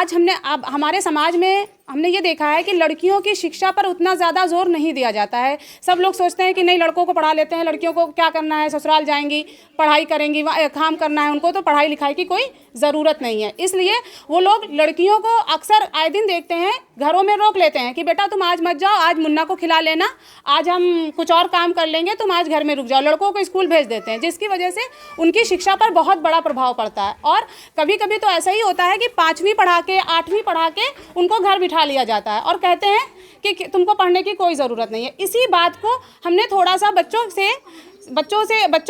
आज अब हमारे समाज में हमने ये देखा है कि लड़कियों की शिक्षा पर उतना ज़्यादा जोर नहीं दिया जाता है। सब लोग सोचते हैं कि नहीं, लड़कों को पढ़ा लेते हैं, लड़कियों को क्या करना है, ससुराल जाएंगी, पढ़ाई करेंगी, काम करना है उनको, तो पढ़ाई लिखाई की कोई ज़रूरत नहीं है। इसलिए वो लोग लड़कियों को अक्सर आए दिन देखते हैं, घरों में रोक लेते हैं कि बेटा तुम आज मत जाओ, आज मुन्ना को खिला लेना, आज हम कुछ और काम कर लेंगे, तुम आज घर में रुक जाओ। लड़कों को स्कूल भेज देते हैं, जिसकी वजह से उनकी शिक्षा पर बहुत बड़ा प्रभाव पड़ता है। और कभी कभी तो ऐसा ही होता है कि 5वीं पढ़ा के 8वीं पढ़ा के उनको घर बिठा लिया जाता है और कहते हैं कि तुमको पढ़ने की कोई ज़रूरत नहीं है। इसी बात को हमने थोड़ा सा बच्चों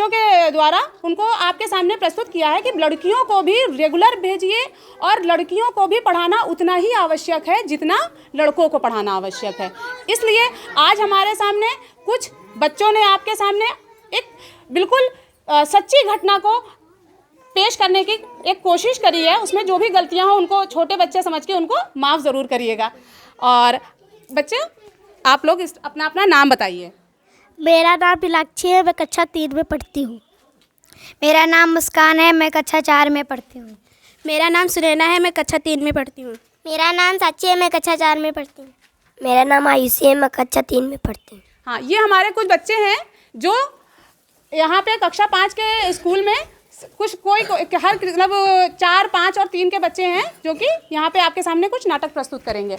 के द्वारा उनको आपके सामने प्रस्तुत किया है कि लड़कियों को भी रेगुलर भेजिए और लड़कियों को भी पढ़ाना उतना ही आवश्यक है जितना लड़कों को पढ़ाना आवश्यक है। इसलिए आज हमारे सामने कुछ बच्चों ने आपके सामने एक बिल्कुल सच्ची घटना को पेश करने की एक कोशिश करी है। उसमें जो भी गलतियां हों उनको छोटे बच्चे समझ के उनको माफ़ ज़रूर करिएगा। और बच्चे, आप लोग अपना अपना नाम बताइए। मेरा नाम मीनाक्षी है, मैं कक्षा 3 में पढ़ती हूँ। मेरा नाम मुस्कान है, मैं कक्षा 4 में पढ़ती हूँ। मेरा नाम सुनैना है, मैं कक्षा 3 में पढ़ती हूँ। मेरा नाम साक्षी है, मैं कक्षा 4 में पढ़ती हूँ। मेरा नाम आयुषी है, मैं कक्षा 3 में पढ़ती हूँ। हाँ, ये हमारे कुछ बच्चे हैं जो यहाँ पे कक्षा 5 के स्कूल में कोई हर मतलब 4, 5 और 3 के बच्चे हैं जो कि यहाँ पे आपके सामने कुछ नाटक प्रस्तुत करेंगे।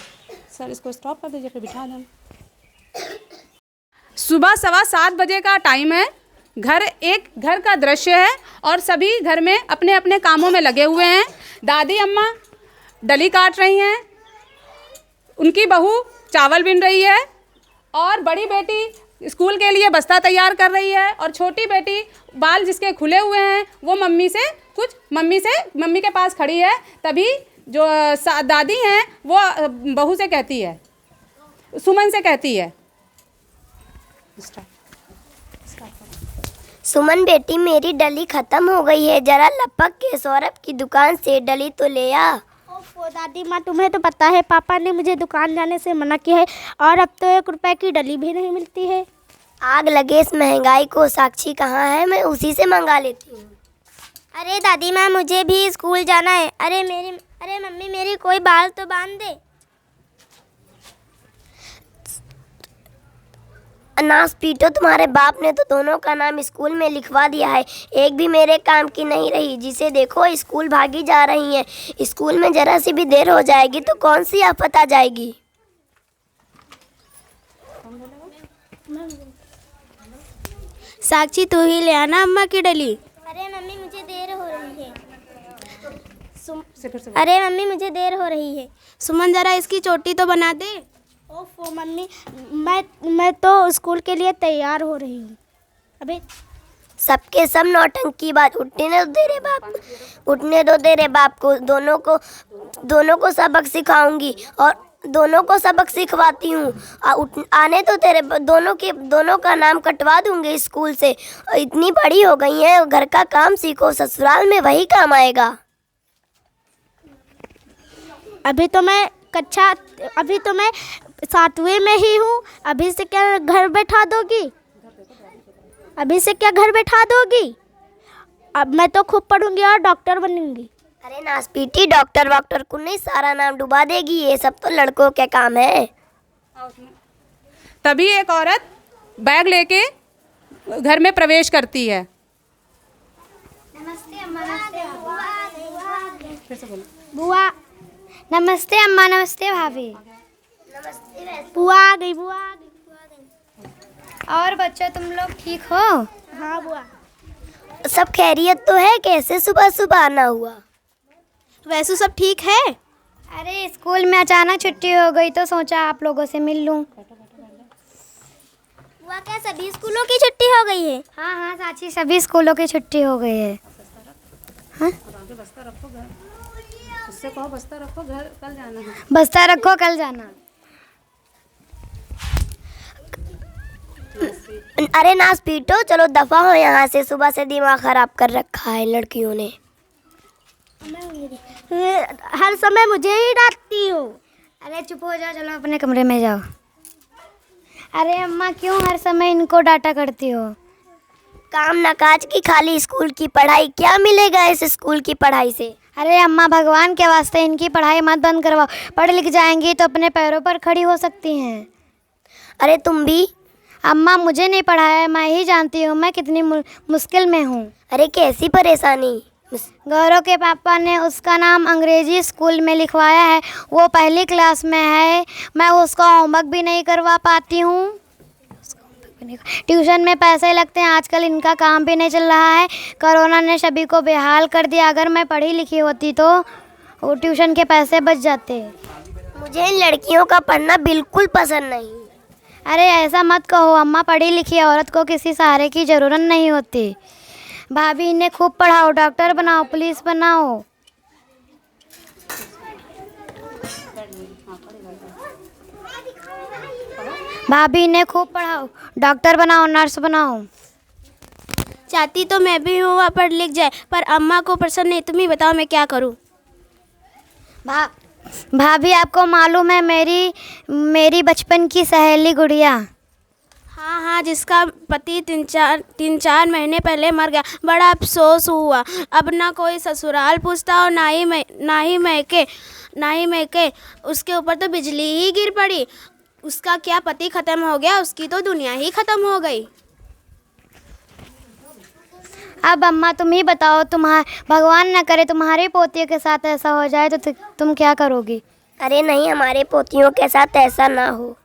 सर इसको स्टॉप कर दीजिए, फिर बिठा दें। सुबह 7:15 बजे का टाइम है। घर का दृश्य है और सभी घर में अपने अपने कामों में लगे हुए हैं। दादी अम्मा डली काट रही हैं, उनकी बहू चावल बिन रही है और बड़ी बेटी स्कूल के लिए बस्ता तैयार कर रही है और छोटी बेटी बाल जिसके खुले हुए हैं वो मम्मी के पास खड़ी है। तभी जो दादी हैं वो बहू से कहती है, सुमन से कहती है, सुमन बेटी मेरी डली ख़त्म हो गई है, जरा लपक के सौरभ की दुकान से डली तो ले आ। ओफो दादी माँ, तुम्हें तो पता है पापा ने मुझे दुकान जाने से मना किया है और अब तो 1 रुपए की डली भी नहीं मिलती है। आग लगे इस महंगाई को, साक्षी कहाँ है, मैं उसी से मंगा लेती हूँ। अरे दादी माँ, मुझे भी स्कूल जाना है। अरे मम्मी मेरी कोई बाल तो बांध दे। अनास पीटो, तुम्हारे बाप ने तो दोनों का नाम स्कूल में लिखवा दिया है, एक भी मेरे काम की नहीं रही। जिसे देखो स्कूल भागी जा रही हैं। स्कूल में जरा सी भी देर हो जाएगी तो कौन सी आफत आ जाएगी। साक्षी, तू ही ले आना अम्मा की डली। अरे मम्मी मुझे देर हो रही है। अरे मम्मी मुझे देर हो रही है। सुमन जरा इसकी चोटी तो बना दे। ओफो मम्मी, मैं तो स्कूल के लिए तैयार हो रही हूँ। अबे सबके सब नौटंकी बात, उठने दो दे रे बाप को। दोनों को सबक सिखाऊंगी और दोनों को सबक सिखवाती हूँ। आने तो तेरे दोनों का नाम कटवा दूंगी स्कूल से। इतनी बड़ी हो गई है, घर का काम सीखो, ससुराल में वही काम आएगा। अभी तो मैं 7वीं में ही हूँ। अभी से क्या घर बैठा दोगी? अब मैं तो खूब पढ़ूंगी और डॉक्टर बनूंगी। अरे नासपीटी, डॉक्टर को नहीं, सारा नाम डुबा देगी। ये सब तो लड़कों के काम है। तभी एक औरत बैग लेके घर में प्रवेश करती है। नमस्ते अम्मा, नमस्ते बुआ। नमस्ते अम्मा, नमस्ते भाभी। बुआ आ गई। और बच्चों तुम लोग ठीक हो? हाँ बुआ। सब खैरियत तो है? कैसे सुबह आना हुआ? वैसे सब ठीक है। अरे स्कूल में अचानक छुट्टी हो गई तो सोचा आप लोगों से मिल लूं। बुआ, क्या सभी स्कूलों की छुट्टी हो गई है? हाँ साची, सभी स्कूलों की छुट्टी हो गई है। हाँ? बस्ता रखो घर, उससे कहो बस्ता रखो घर, कल जाना है। बस्ता रखो कल जाना। अरे नास पीटो, चलो दफा हो यहाँ से। सुबह से दिमाग खराब कर रखा है लड़कियों ने। हर समय मुझे ही डांटती हो। अरे चुप हो जाओ, चलो अपने कमरे में जाओ। अरे अम्मा, क्यों हर समय इनको डांटा करती हो? काम ना काज की, खाली स्कूल की पढ़ाई। क्या मिलेगा इस स्कूल की पढ़ाई से? अरे अम्मा, भगवान के वास्ते इनकी पढ़ाई मत बंद करवाओ। पढ़ लिख जाएंगी तो अपने पैरों पर खड़ी हो सकती हैं। अरे तुम भी। अम्मा, मुझे नहीं पढ़ाया है, मैं ही जानती हूँ मैं कितनी मुश्किल में हूँ। अरे कैसी परेशानी? गौरव के पापा ने उसका नाम अंग्रेजी स्कूल में लिखवाया है, वो पहली क्लास में है। मैं उसका होमवर्क भी नहीं करवा पाती हूँ। ट्यूशन में पैसे लगते हैं, आजकल इनका काम भी नहीं चल रहा है। कोरोना ने सभी को बेहाल कर दिया। अगर मैं पढ़ी लिखी होती तो वो ट्यूशन के पैसे बच जाते। मुझे इन लड़कियों का पढ़ना बिल्कुल पसंद नहीं। अरे ऐसा मत कहो अम्मा, पढ़ी लिखी औरत को किसी सहारे की ज़रूरत नहीं होती। भाभी, इन्हें खूब पढ़ाओ, डॉक्टर बनाओ, पुलिस बनाओ। भाभी, इन्हें खूब पढ़ाओ, डॉक्टर बनाओ, नर्स बनाओ। चाहती तो मैं भी हूँ वह पढ़ लिख जाए, पर अम्मा को पसंद नहीं। तुम ही बताओ मैं क्या करूँ। भाभी, आपको मालूम है मेरी बचपन की सहेली गुड़िया? हाँ हाँ, जिसका पति तीन चार महीने पहले मर गया। बड़ा अफसोस हुआ। अब ना कोई ससुराल पूछता और ना ही मैके। उसके ऊपर तो बिजली ही गिर पड़ी। उसका क्या पति ख़त्म हो गया, उसकी तो दुनिया ही ख़त्म हो गई। अब अम्मा तुम ही बताओ, भगवान न करे तुम्हारे पोतियों के साथ ऐसा हो जाए तो तुम क्या करोगी? अरे नहीं, हमारे पोतियों के साथ ऐसा ना हो।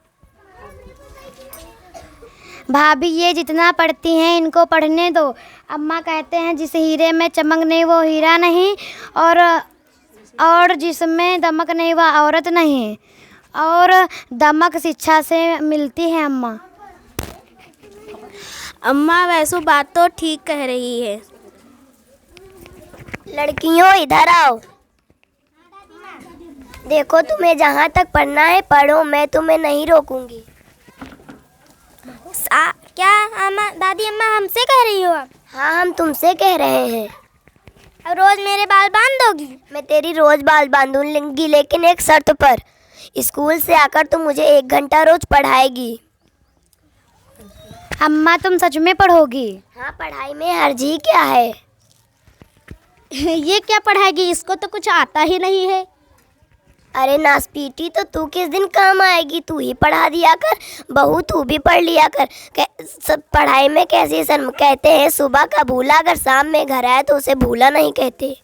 भाभी, ये जितना पढ़ती हैं इनको पढ़ने दो। अम्मा कहते हैं जिस हीरे में चमक नहीं वो हीरा नहीं, और जिसमें दमक नहीं वह औरत नहीं। और दमक शिक्षा से मिलती है अम्मा। अम्मा वैसो बात तो ठीक कह रही है। लड़कियों इधर आओ। देखो, तुम्हें जहाँ तक पढ़ना है पढ़ो, मैं तुम्हें नहीं रोकूंगी। क्या अम्मा, दादी अम्मा हमसे कह रही हो आप? हाँ, हम तुमसे कह रहे हैं। अब रोज़ मेरे बाल बांध दोगी? मैं तेरी रोज बाल बांधूंगी, लेकिन एक शर्त पर। स्कूल से आकर तुम मुझे 1 घंटा रोज पढ़ाएगी। अम्मा, तुम सच में पढ़ोगी? हाँ, पढ़ाई में हर्जी क्या है? ये क्या पढ़ाएगी? इसको तो कुछ आता ही नहीं है। अरे नासपीटी, तो तू किस दिन काम आएगी? तू ही पढ़ा दिया कर। बहू, तू भी पढ़ लिया कर। सब पढ़ाई में कैसी शर्म। कहते हैं सुबह का भूला अगर शाम में घर आए तो उसे भूला नहीं कहते।